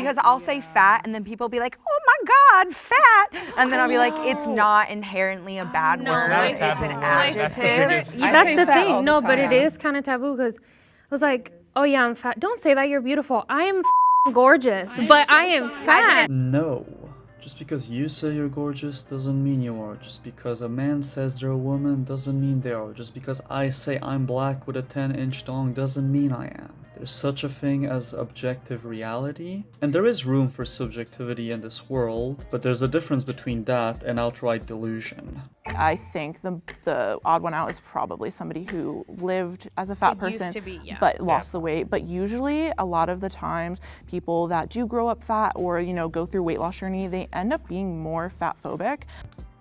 because I'll say fat and then people will be like, oh my God, fat. And then I'll be like, it's not inherently a bad word. It's an adjective. That's the thing. No, but it is kind of taboo because I was like, oh yeah, I'm fat. Don't say that, you're beautiful. I am gorgeous, but I am fat. No. Just because you say you're gorgeous doesn't mean you are. Just because a man says they're a woman doesn't mean they are. Just because I say I'm black with a 10-inch dong doesn't mean I am. There's such a thing as objective reality, and there is room for subjectivity in this world, but there's a difference between that and outright delusion. I think the odd one out is probably somebody who lived as a fat person, but lost the weight. But usually, a lot of the times, people that do grow up fat or, you know, go through weight loss journey, they end up being more fat phobic.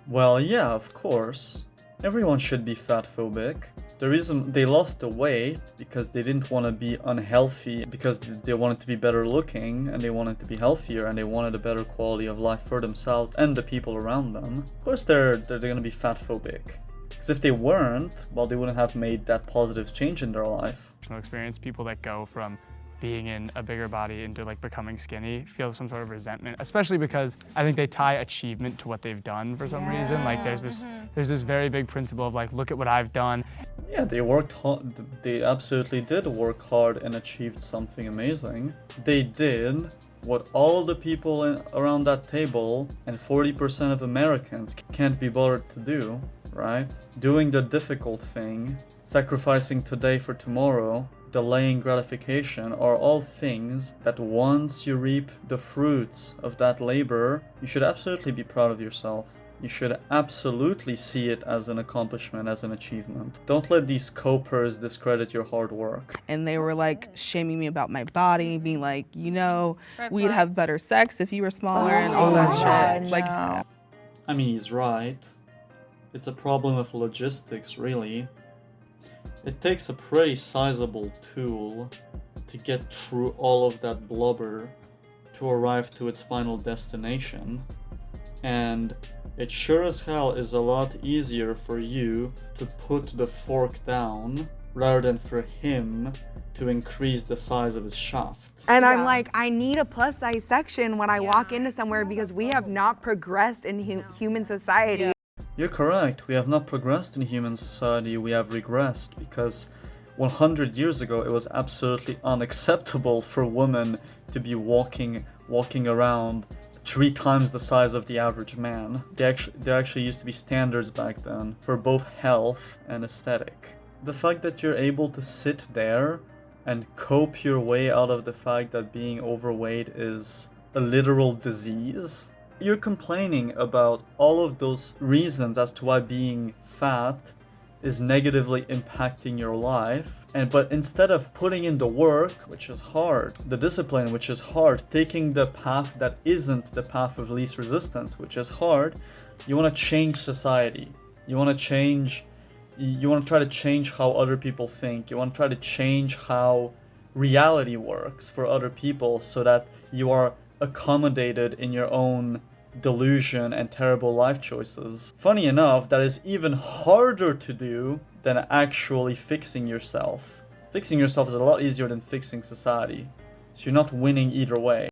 Well, yeah, of course. Everyone should be fat phobic. The reason they lost the weight because they didn't want to be unhealthy, because they wanted to be better looking and they wanted to be healthier and they wanted a better quality of life for themselves and the people around them. Of course they're going to be fat phobic. Because if they weren't, well, they wouldn't have made that positive change in their life. Personal experience, people that go from being in a bigger body into like becoming skinny feel some sort of resentment, especially because I think they tie achievement to what they've done for some reason. Like there's this very big principle of like, look at what I've done. Yeah, they worked hard. They absolutely did work hard and achieved something amazing. They did what all the people around that table and 40% of Americans can't be bothered to do, right? Doing the difficult thing, sacrificing today for tomorrow, delaying gratification are all things that once you reap the fruits of that labor, you should absolutely be proud of yourself. You should absolutely see it as an accomplishment, as an achievement. Don't let these copers discredit your hard work. And they were like shaming me about my body, being like, you know, we'd have better sex if you were smaller and all that shit. Like, I mean, he's right. It's a problem of logistics, really. It takes a pretty sizable tool to get through all of that blubber to arrive to its final destination. And it sure as hell is a lot easier for you to put the fork down rather than for him to increase the size of his shaft. And I'm like, I need a plus size section when I walk into somewhere because we have not progressed in human society. You're correct. We have not progressed in human society, we have regressed, because 100 years ago it was absolutely unacceptable for women to be walking around 3 times the size of the average man. There actually used to be standards back then for both health and aesthetic. The fact that you're able to sit there and cope your way out of the fact that being overweight is a literal disease. You're complaining about all of those reasons as to why being fat is negatively impacting your life, but instead of putting in the work, which is hard, the discipline, which is hard, taking the path that isn't the path of least resistance, which is hard, you want to change society. You want to try to change how other people think. You want to try to change how reality works for other people so that you are accommodated in your own delusion and terrible life choices. Funny enough, that is even harder to do than actually fixing yourself. Fixing yourself is a lot easier than fixing society, so you're not winning either way.